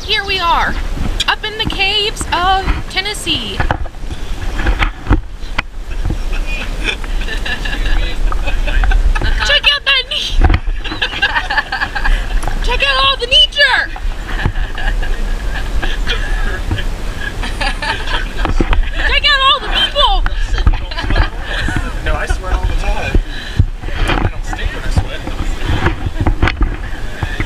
Here we are, up in the caves of Tennessee. Check out that check out all the NEATure! Check out all the people! No, I sweat all the time. I don't stink when I sweat.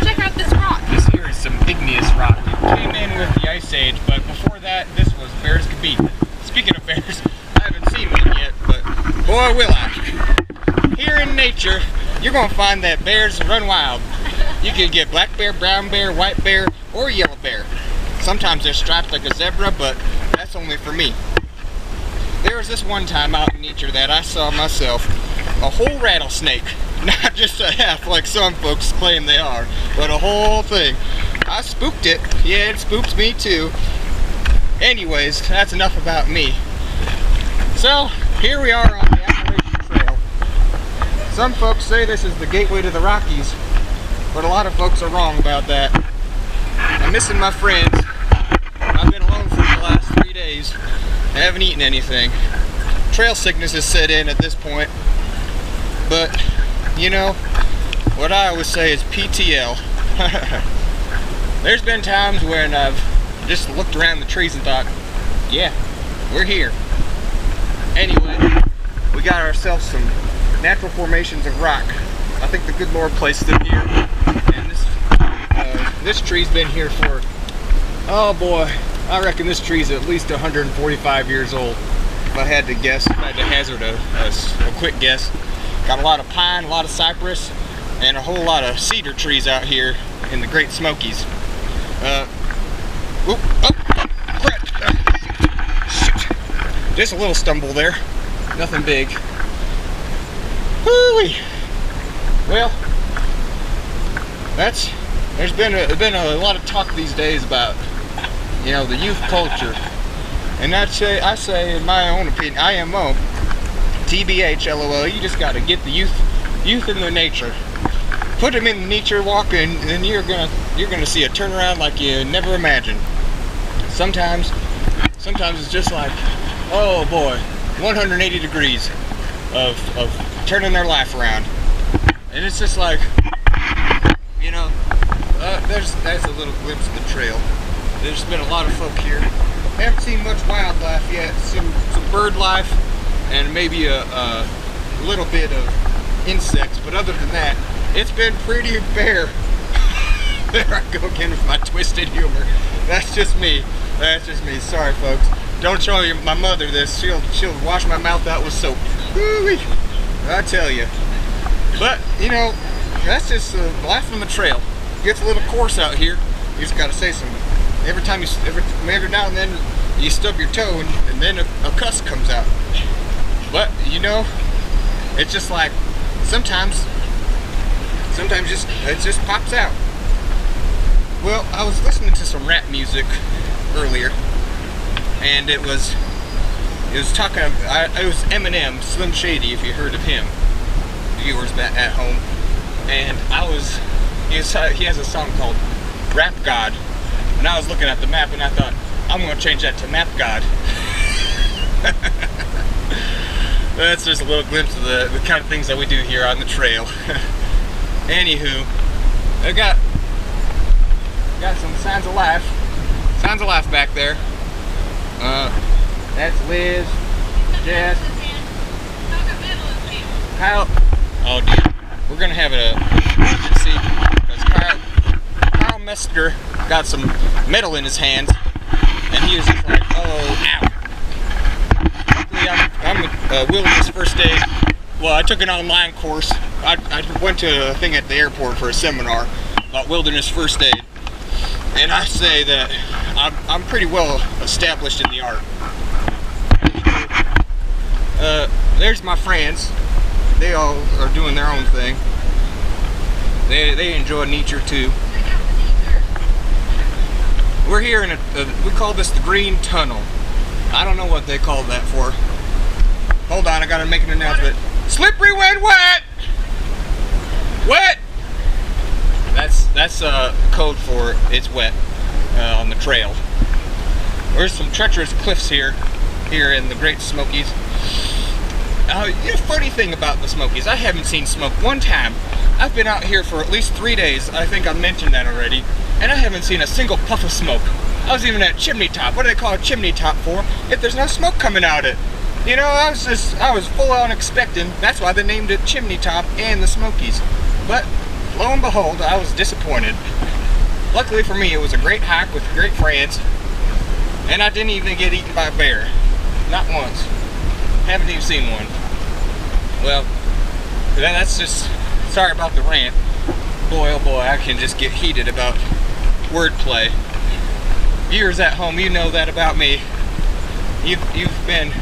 Check out this rock. This here is some igneous rock. It came in with the Ice Age, but before that, this was bears could beat. Speaking of bears, I haven't seen one yet, but boy will I. Here in nature, you're gonna find that bears run wild. You can get black bear, brown bear, white bear, or yellow bear. Sometimes they're striped like a zebra, but that's only for me. There was this one time out in nature that I saw myself a whole rattlesnake. Not just a half like some folks claim they are, but a whole thing. I spooked it. Yeah, it spooks me too. Anyways, that's enough about me. So, here we are on the Appalachian Trail. Some folks say this is the gateway to the Rockies, but a lot of folks are wrong about that. I'm missing my friends. I've been alone for the last 3 days. I haven't eaten anything. Trail sickness has set in at this point. But, you know, what I always say is PTL. There's been times when I've just looked around the trees and thought, yeah, we're here. Anyway, we got ourselves some natural formations of rock. I think the good Lord placed them here. And this tree's been here for, oh boy, I reckon this tree's at least 145 years old. If I had to guess, if I had to hazard a quick guess. Got a lot of pine, a lot of cypress, and a whole lot of cedar trees out here in the Great Smokies. Crap. Shoot. Just a little stumble there. Nothing big. Whoo-wee. Well, there's been a lot of talk these days about, you know, the youth culture. And I say in my own opinion, IMO, TBH, LOL, you just gotta get the youth in the nature. Put them in the nature walk, and you're gonna see a turnaround like you never imagined. Sometimes it's just like, oh boy, 180 degrees of turning their life around. And it's just like, you know, there's a little glimpse of the trail. There's been a lot of folk here. Haven't seen much wildlife yet. Some bird life and maybe a little bit of insects, but other than that, it's been pretty bare. There I go again with my twisted humor. That's just me. That's just me. Sorry, folks. Don't show my mother this. She'll wash my mouth out with soap. Woo-wee. I tell you. But you know, that's just life on the trail. It gets a little coarse out here. You just gotta say something. Every now and then you stub your toe and then a cuss comes out. But you know, it's just like sometimes it just pops out. Well, I was listening to some rap music earlier, and it was Eminem, Slim Shady, if you heard of him, viewers at home. And he has a song called Rap God. And I was looking at the map and I thought, I'm gonna change that to Map God. That's just a little glimpse of the kind of things that we do here on the trail. Anywho, I got some signs of life. Signs of life back there. That's Liz, Jess. Kyle. Oh dude, we're gonna have an emergency because Kyle Mester got some metal in his hands, and he was just like, oh, ow. Luckily, I'm a wilderness first aid. Well, I took an online course. I went to a thing at the airport for a seminar about wilderness first aid, and I say that I'm pretty well established in the art. There's my friends. They all are doing their own thing. They enjoy nature too. We're here in we call this the Green Tunnel. I don't know what they call that for. Hold on, I gotta make an announcement. Slippery when wet! Wet! That's code for it's wet. on the trail. There's some treacherous cliffs here in the Great Smokies. Funny thing about the Smokies, I haven't seen smoke one time. I've been out here for at least 3 days. I think I mentioned that already. And I haven't seen a single puff of smoke. I was even at chimney top. What do they call a chimney top for if there's no smoke coming out of it? You know, I was full on expecting. That's why they named it Chimney Top and the Smokies. But lo and behold, I was disappointed. Luckily for me, it was a great hike with great friends, and I didn't even get eaten by a bear. Not once. Haven't even seen one. Well, that's just, sorry about the rant. Boy, oh boy, I can just get heated about wordplay. Viewers at home, you know that about me. You've been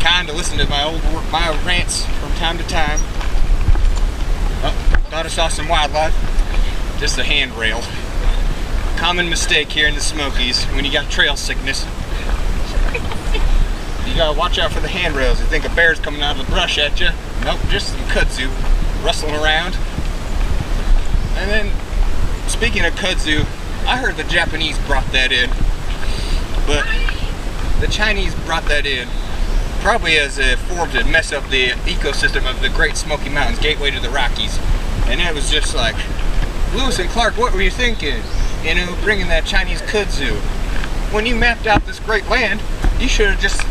kind to listen to my rants from time to time. Oh, thought I saw some wildlife. Just a handrail. Common mistake here in the Smokies when you got trail sickness. You gotta watch out for the handrails. You think a bear's coming out of the brush at you. Nope, just some kudzu rustling around. And then, speaking of kudzu, I heard the Japanese brought that in. But the Chinese brought that in probably as a form to mess up the ecosystem of the Great Smoky Mountains, gateway to the Rockies. And it was just like, Lewis and Clark, what were you thinking? You know, bringing that Chinese kudzu. When you mapped out this great land, you should have just,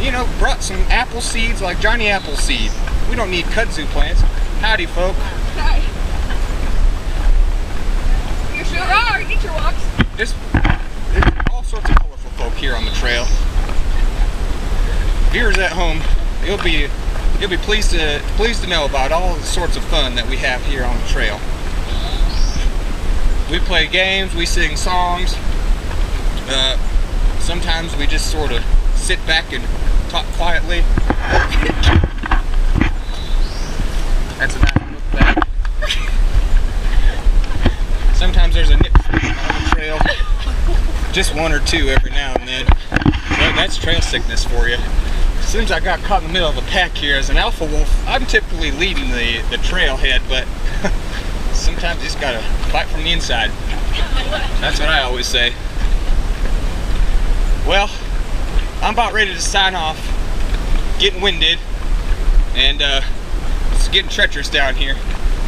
you know, brought some apple seeds like Johnny Appleseed. We don't need kudzu plants. Howdy, folk. Hi. You sure are. NEATure walks. There's all sorts of colorful folk here on the trail. Viewers at home, you'll be pleased to know about all the sorts of fun that we have here on the trail. We play games, we sing songs. Sometimes we just sort of sit back and talk quietly. That's a nice look back. Sometimes there's a nip on the trail. Just one or two every now and then. But that's trail sickness for you. As soon as I got caught in the middle of a pack here as an alpha wolf, I'm typically leading the trailhead, but sometimes you just gotta fight from the inside. That's what I always say. Well, I'm about ready to sign off. Getting winded, and it's getting treacherous down here.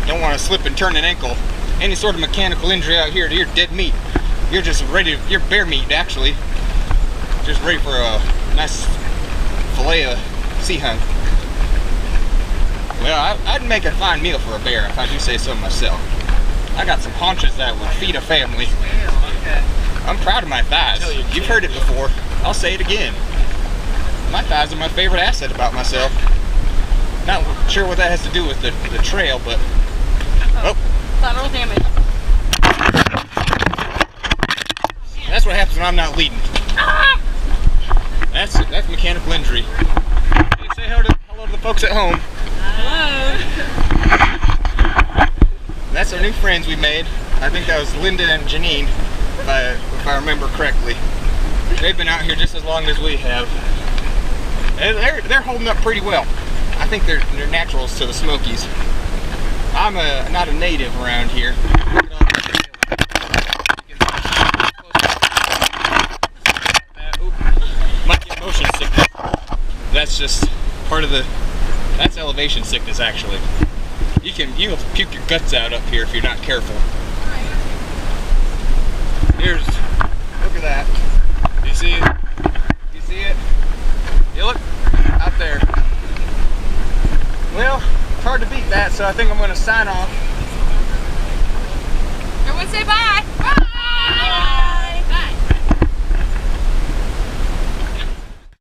Don't want to slip and turn an ankle. Any sort of mechanical injury out here, you're dead meat. You're just ready, you're bear meat actually. Just ready for a nice fillet of sea hunk. Well, I'd make a fine meal for a bear if I do say so myself. I got some haunches that would feed a family. I'm proud of my thighs. You've heard it before. I'll say it again. My thighs are my favorite asset about myself. Not sure what that has to do with the trail, but... Oh. Lateral damage. That's what happens when I'm not leading. That's mechanical injury. Hey, say hello to the folks at home. Hello. That's our new friends we made. I think that was Linda and Janine, if I remember correctly. They've been out here just as long as we have. They're holding up pretty well. I think they're naturals to the Smokies. I'm not a native around here. Might get motion sickness. That's just part of that's elevation sickness actually. You'll puke your guts out up here if you're not careful. Look at that. Do you see it? You see it? You look out there. Well, it's hard to beat that, so I think I'm going to sign off. Everyone say bye.